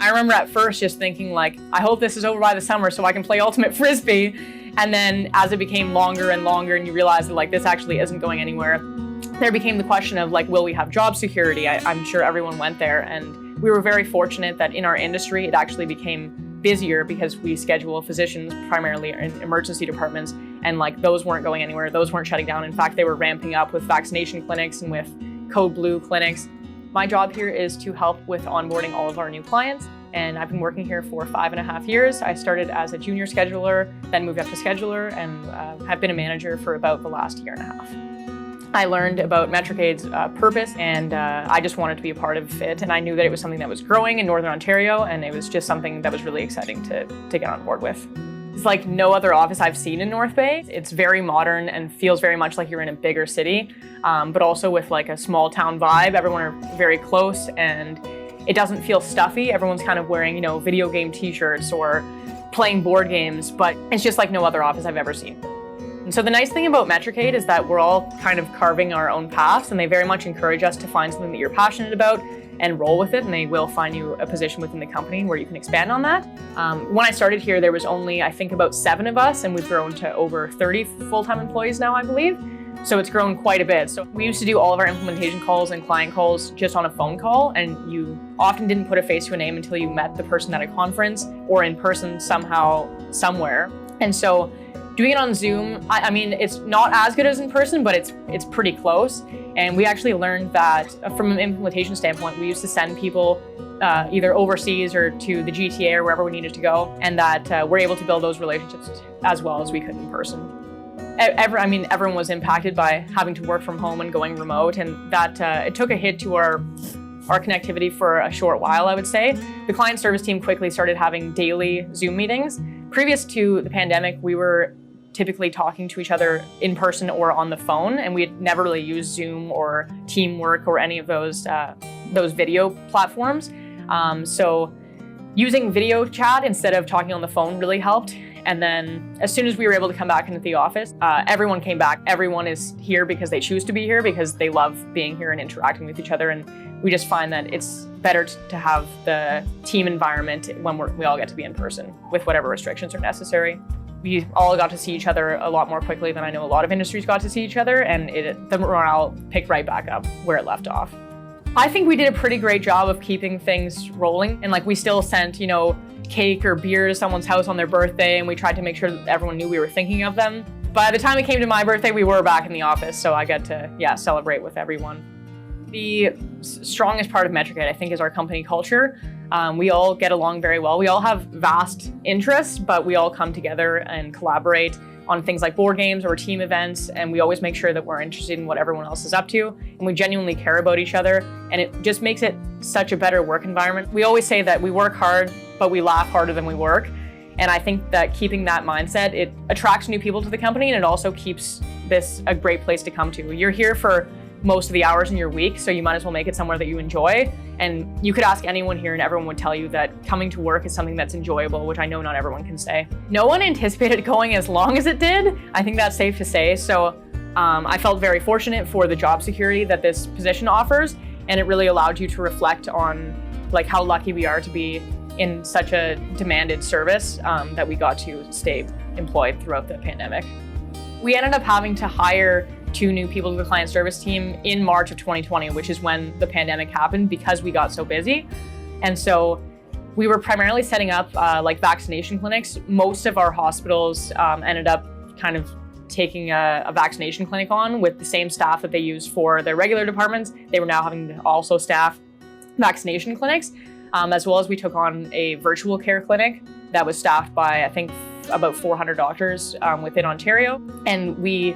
I remember at first just thinking like, I hope this is over by the summer so I can play ultimate frisbee. And then as it became longer and longer and you realize that like this actually isn't going anywhere, there became the question of like, will we have job security? I'm sure everyone went there, and we were very fortunate that in our industry it actually became busier because we schedule physicians primarily in emergency departments, and like those weren't going anywhere, those weren't shutting down. In fact, they were ramping up with vaccination clinics and with Code Blue clinics. My job here is to help with onboarding all of our new clients, and I've been working here for 5.5 years. I started as a junior scheduler, then moved up to scheduler, and have been a manager for about the last 1.5 years. I learned about MetricAid's purpose, and I just wanted to be a part of it, and I knew that it was something that was growing in Northern Ontario, and it was just something that was really exciting to get on board with. It's like no other office I've seen in North Bay. It's very modern and feels very much like you're in a bigger city, but also with like a small town vibe. Everyone are very close, and it doesn't feel stuffy. Everyone's kind of wearing, video game t-shirts or playing board games, but it's just like no other office I've ever seen. And so the nice thing about MetricAid is that we're all kind of carving our own paths, and they very much encourage us to find something that you're passionate about and roll with it, and they will find you a position within the company where you can expand on that. When I started here, there was only, I think, about 7 of us, and we've grown to over 30 full-time employees now, I believe. So it's grown quite a bit. So we used to do all of our implementation calls and client calls just on a phone call, and you often didn't put a face to a name until you met the person at a conference or in person somehow, somewhere. And so doing it on Zoom, I mean, it's not as good as in person, but it's pretty close. And we actually learned that from an implementation standpoint, we used to send people either overseas or to the GTA or wherever we needed to go, and that we're able to build those relationships as well as we could in person. Everyone was impacted by having to work from home and going remote, and that it took a hit to our connectivity for a short while, I would say. The client service team quickly started having daily Zoom meetings. Previous to the pandemic, we were typically talking to each other in person or on the phone, and we had never really used Zoom or Teamwork or any of those video platforms. So using video chat instead of talking on the phone really helped. And then as soon as we were able to come back into the office, everyone came back. Everyone is here because they choose to be here, because they love being here and interacting with each other. And we just find that it's better to have the team environment when we all get to be in person with whatever restrictions are necessary. We all got to see each other a lot more quickly than I know a lot of industries got to see each other, and the morale picked right back up where it left off. I think we did a pretty great job of keeping things rolling, and like we still sent, cake or beer to someone's house on their birthday, and we tried to make sure that everyone knew we were thinking of them. By the time it came to my birthday, we were back in the office, so I got to, celebrate with everyone. The strongest part of MetricAid, I think, is our company culture. We all get along very well. We all have vast interests, but we all come together and collaborate on things like board games or team events, and we always make sure that we're interested in what everyone else is up to, and we genuinely care about each other, and it just makes it such a better work environment. We always say that we work hard, but we laugh harder than we work, and I think that keeping that mindset, it attracts new people to the company, and it also keeps this a great place to come to. You're here for most of the hours in your week, so you might as well make it somewhere that you enjoy. And you could ask anyone here and everyone would tell you that coming to work is something that's enjoyable, which I know not everyone can say. No one anticipated it going as long as it did. I think that's safe to say. So I felt very fortunate for the job security that this position offers, and it really allowed you to reflect on like how lucky we are to be in such a demanded service that we got to stay employed throughout the pandemic. We ended up having to hire 2 new people to the client service team in March of 2020, which is when the pandemic happened, because we got so busy. And so we were primarily setting up like vaccination clinics. Most of our hospitals ended up kind of taking a vaccination clinic on with the same staff that they use for their regular departments. They were now having to also staff vaccination clinics. as well as we took on a virtual care clinic that was staffed by, I think, about 400 doctors within Ontario. And we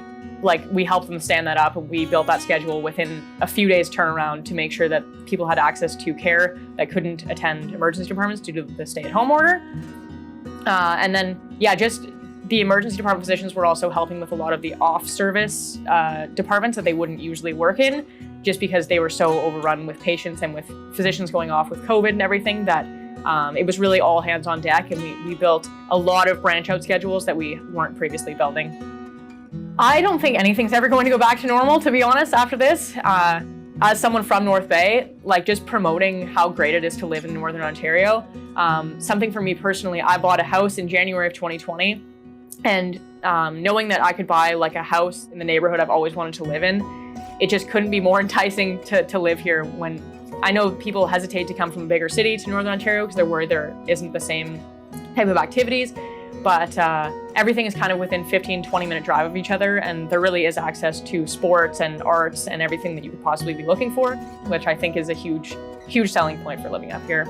helped them stand that up, and we built that schedule within a few days turnaround to make sure that people had access to care that couldn't attend emergency departments due to the stay-at-home order. And then, just the emergency department physicians were also helping with a lot of the off-service departments that they wouldn't usually work in, just because they were so overrun with patients and with physicians going off with COVID and everything that it was really all hands on deck, and we built a lot of branch out schedules that we weren't previously building. I don't think anything's ever going to go back to normal, to be honest, after this. As someone from North Bay, just promoting how great it is to live in Northern Ontario. Something for me personally, I bought a house in January of 2020, and knowing that I could buy a house in the neighborhood I've always wanted to live in, it just couldn't be more enticing to live here. When I know people hesitate to come from a bigger city to Northern Ontario because they're worried there isn't the same type of activities, but everything is kind of within 15-20 minute drive of each other, and there really is access to sports and arts and everything that you could possibly be looking for, which I think is a huge selling point for living up here.